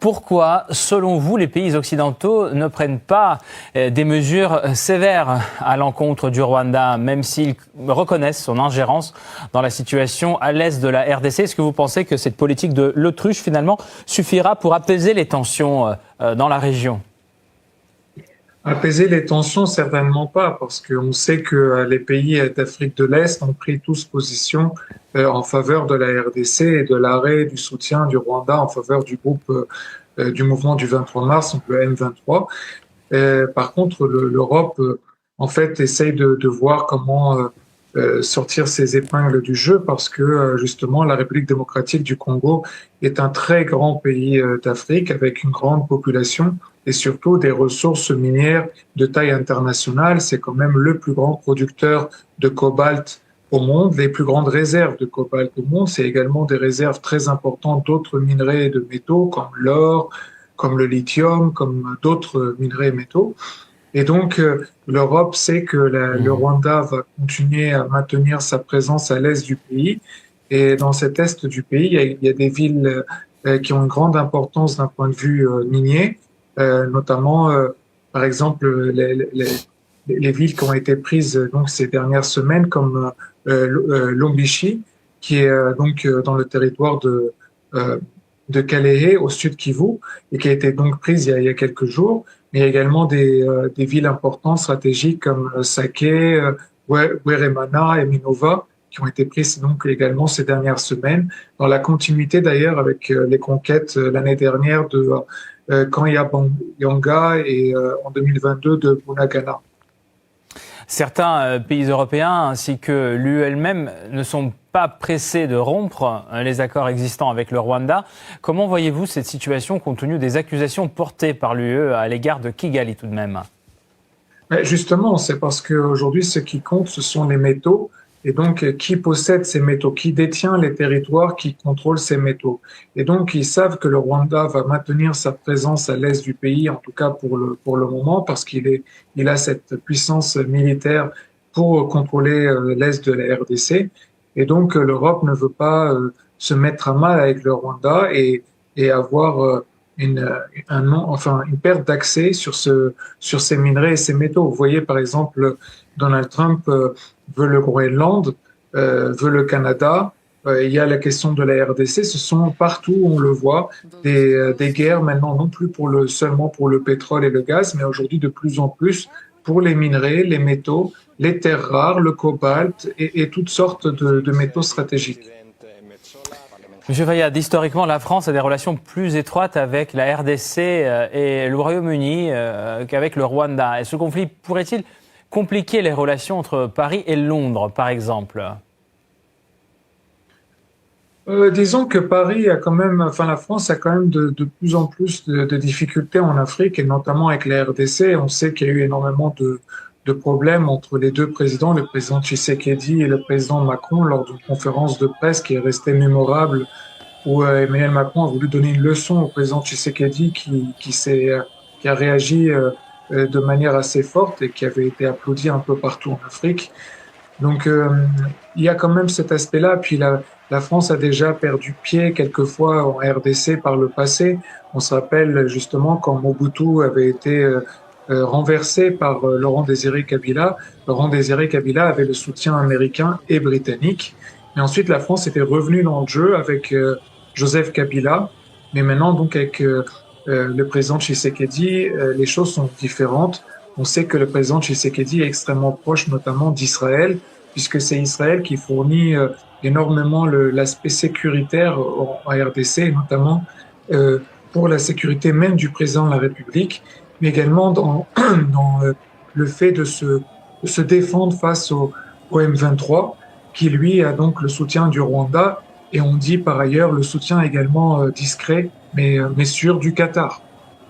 Pourquoi, selon vous, les pays occidentaux ne prennent pas des mesures sévères à l'encontre du Rwanda, même s'ils reconnaissent son ingérence dans la situation à l'est de la RDC? Est-ce que vous pensez que cette politique de l'autruche, finalement, suffira pour apaiser les tensions dans la région? Apaiser les tensions, certainement pas, parce qu'on sait que les pays d'Afrique de l'Est ont pris tous position en faveur de la RDC et de l'arrêt du soutien du Rwanda en faveur du groupe du mouvement du 23 mars, donc le M23. Par contre, l'Europe, en fait, essaye de voir comment sortir ses épingles du jeu parce que justement la République démocratique du Congo est un très grand pays d'Afrique avec une grande population et surtout des ressources minières de taille internationale. C'est quand même le plus grand producteur de cobalt au monde, les plus grandes réserves de cobalt au monde. C'est également des réserves très importantes d'autres minerais et de métaux comme l'or, comme le lithium, comme d'autres minerais et métaux. Et donc, l'Europe sait que le Rwanda va continuer à maintenir sa présence à l'est du pays. Et dans cet est du pays, il y a des villes qui ont une grande importance d'un point de vue minier, notamment, par exemple, les villes qui ont été prises donc ces dernières semaines, comme Lombichi, qui est donc dans le territoire de Kalehe, au sud Kivu, et qui a été donc prise il y a quelques jours. Mais il y a également des villes importantes, stratégiques, comme Sake, Weremana et Minova, qui ont été prises donc également ces dernières semaines, dans la continuité d'ailleurs avec les conquêtes l'année dernière de Kanyabanga et en 2022 de Bunagana. Certains pays européens ainsi que l'UE elle-même ne sont pas pressés de rompre les accords existants avec le Rwanda. Comment voyez-vous cette situation compte tenu des accusations portées par l'UE à l'égard de Kigali tout de même? Mais justement, c'est parce qu'aujourd'hui, ce qui compte, ce sont les métaux. Et donc, qui possède ces métaux, qui détient les territoires, qui contrôle ces métaux. Et donc, ils savent que le Rwanda va maintenir sa présence à l'est du pays, en tout cas pour le moment, parce il a cette puissance militaire pour contrôler l'est de la RDC. Et donc, l'Europe ne veut pas se mettre à mal avec le Rwanda et avoir une perte d'accès sur ces minerais et ces métaux. Vous voyez, par exemple, Donald Trump veut le Groenland, veut le Canada. Il y a la question de la RDC. Ce sont partout, on le voit, des guerres maintenant, non plus seulement pour le pétrole et le gaz, mais aujourd'hui de plus en plus pour les minerais, les métaux, les terres rares, le cobalt et toutes sortes de métaux stratégiques. Monsieur Fayad, historiquement, la France a des relations plus étroites avec la RDC et le Royaume-Uni qu'avec le Rwanda. Et ce conflit pourrait-il compliquer les relations entre Paris et Londres, par exemple? Disons que la France a quand même de plus en plus de difficultés en Afrique et notamment avec la RDC. On sait qu'il y a eu énormément de problèmes entre les deux présidents, le président Tshisekedi et le président Macron, lors d'une conférence de presse qui est restée mémorable où Emmanuel Macron a voulu donner une leçon au président Tshisekedi qui a réagi de manière assez forte et qui avait été applaudi un peu partout en Afrique. Donc, il y a quand même cet aspect-là. Puis la France a déjà perdu pied quelquefois en RDC par le passé. On se rappelle justement quand Mobutu avait été renversé par Laurent Désiré Kabila. Laurent Désiré Kabila avait le soutien américain et britannique. Et ensuite, la France était revenue dans le jeu avec Joseph Kabila. Mais maintenant, donc, avec le président Tshisekedi, les choses sont différentes. On sait que le président Tshisekedi est extrêmement proche, notamment d'Israël, puisque c'est Israël qui fournit énormément l'aspect sécuritaire en RDC, notamment pour la sécurité même du président de la République, mais également dans le fait de se défendre face au M23, qui lui a donc le soutien du Rwanda, et on dit par ailleurs le soutien également discret, mais sûr du Qatar.